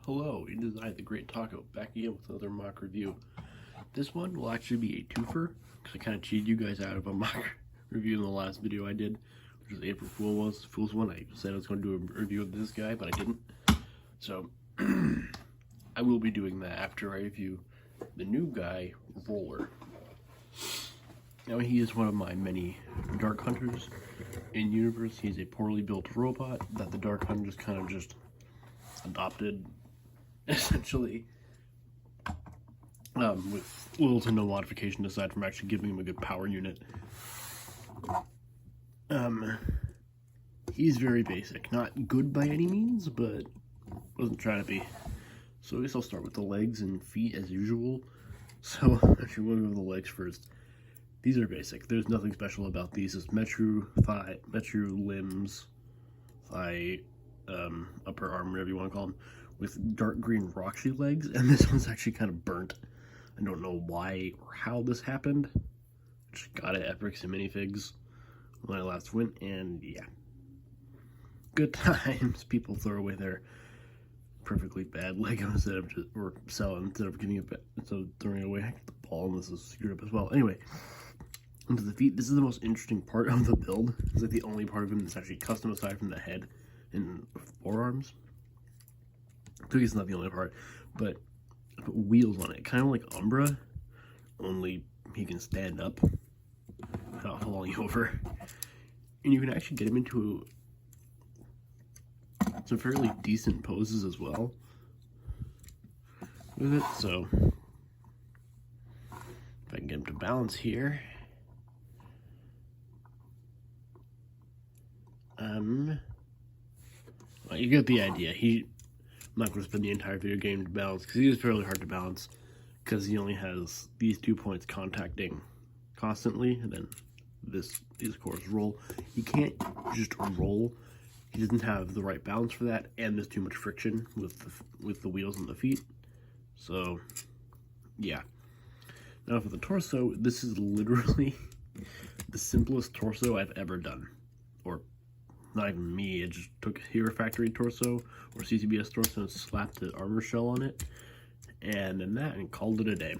Hello, it is I, the Great Taco, back again with another mock review. This one will actually be a twofer, because I kind of cheated you guys out of a mock review in the last video I did, which was April Fool's one. I said I was going to do a review of this guy, but I didn't. So, I will be doing that after I review the new guy, Roller. Now, he is one of my many Dark Hunters in universe. He's a poorly built robot that the Dark Hunters kind of just adopted, essentially, with little to no modification aside from actually giving him a good power unit. He's very basic, not good by any means, but wasn't trying to be. So I guess I'll start with the legs and feet as usual. So actually we'll go with the legs first. These are basic. There's nothing special about these. It's Metru limbs, thigh, upper arm, whatever you want to call them, with dark green Roxy legs, and this one's actually kind of burnt. I don't know why or how this happened. Just got it at Bricks and Minifigs when I last went, and yeah. Good times. People throw away their perfectly bad Lego instead of just, or sell it instead of getting it back, instead of throwing it away. I get the ball, and this is screwed up as well. Anyway, into the feet. This is the most interesting part of the build. It's like the only part of him that's actually custom aside from the head and forearms. So it's not the only part, but I put wheels on it, kind of like Umbra, only he can stand up without falling over. And you can actually get him into some fairly decent poses as well with it. So if I can get him to balance here, well, you get the idea. I'm not going to spend the entire video game to balance, because he is fairly hard to balance, because he only has these 2 points contacting constantly, and then these of course roll. He can't just roll. He doesn't have the right balance for that, and there's too much friction with the wheels and the feet. So, yeah. Now for the torso, this is literally the simplest torso I've ever done. Or, not even me, it just took a Hero Factory torso, or CCBS torso, and slapped an armor shell on it, and then that, and called it a day.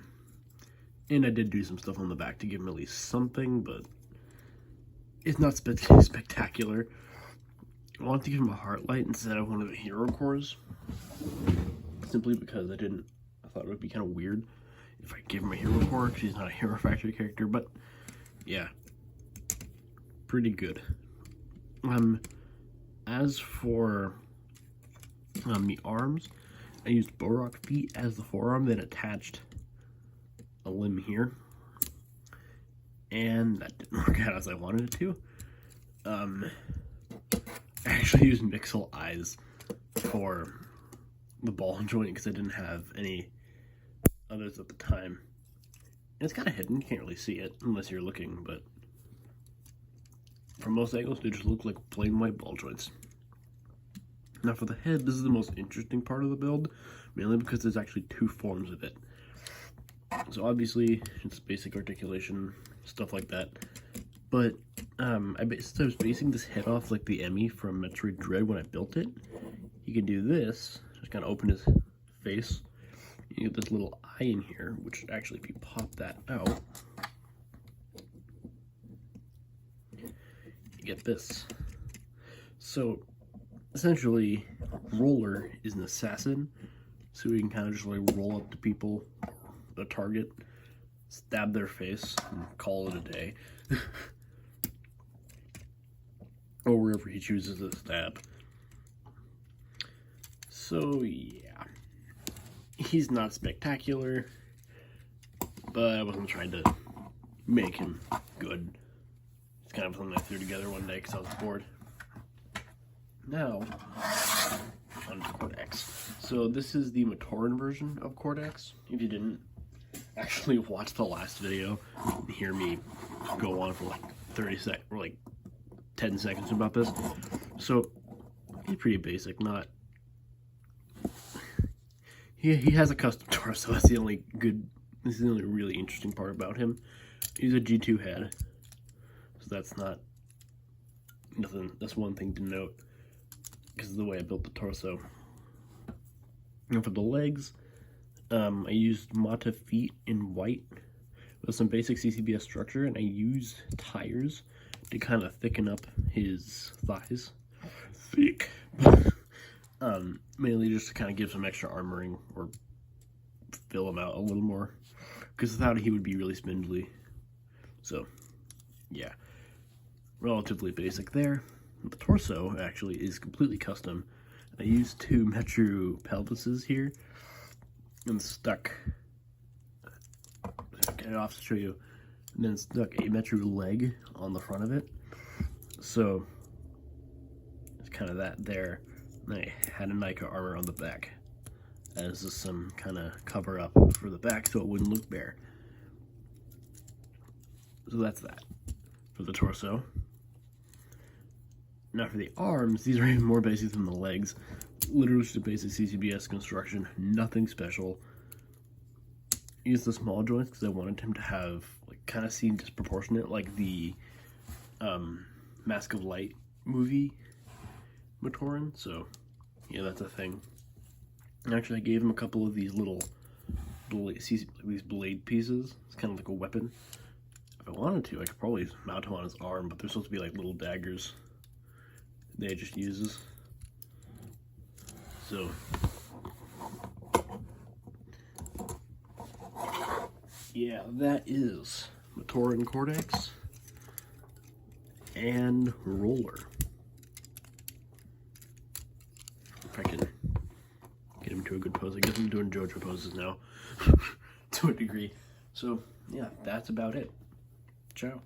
And I did do some stuff on the back to give him at least something, but it's not spectacular. I wanted to give him a heart light instead of one of the hero cores, simply because I thought it would be kind of weird if I gave him a hero core, because he's not a Hero Factory character. But yeah, pretty good. As for the arms, I used Borok feet as the forearm, then attached a limb here, and that didn't work out as I wanted it to. I actually used Mixel eyes for the ball joint because I didn't have any others at the time. And it's kind of hidden, you can't really see it unless you're looking, but from most angles they just look like plain white ball joints. Now for the head, this is the most interesting part of the build, mainly because there's actually 2 forms of it. So obviously it's basic articulation, stuff like that, but I was basing this head off like the Emmy from Metroid Dread when I built it. You can do this, just kind of open his face. You get this little eye in here, which actually, if you pop that out, you get this. So essentially, Roller is an assassin, so he can kind of just like roll up to people, a target, stab their face, and call it a day. Or wherever he chooses to stab. So yeah, he's not spectacular, but I wasn't trying to make him good. It's kind of something I threw together one day because I was bored. Now, on to Cortex. So this is the Matoran version of Cortex. If you didn't actually watch the last video and hear me go on for like 30 seconds, or like 10 seconds about this. So he's pretty basic, not he has a custom torso. That's the only really interesting part about him. He's a G2 head, so that's one thing to note because of the way I built the torso. And for the legs, I used Mata feet in white with some basic CCBS structure, and I used tires to kind of thicken up his thighs. Thick. Mainly just to kind of give some extra armoring or fill him out a little more, because without it he would be really spindly. So yeah, relatively basic there. The torso actually is completely custom. I used 2 Metru pelvises here and stuck, get it off to show you, and then stuck a Metru leg on the front of it. So it's kind of that there. And I had a Nika armor on the back as some kind of cover up for the back so it wouldn't look bare. So that's that for the torso. Now for the arms, these are even more basic than the legs. Literally just a basic CCBS construction, nothing special. Use the small joints because I wanted him to have, like, kind of seem disproportionate, like the Mask of Light movie Matoran. So yeah, that's a thing. Actually, I gave him a couple of these little blade pieces. It's kind of like a weapon. If I wanted to, I could probably mount them on his arm, but they're supposed to be like little daggers they just uses. So yeah, that is Matoran Cortex and Roller. If I can get him to a good pose. I guess I'm doing JoJo poses now to a degree. So yeah, that's about it. Ciao.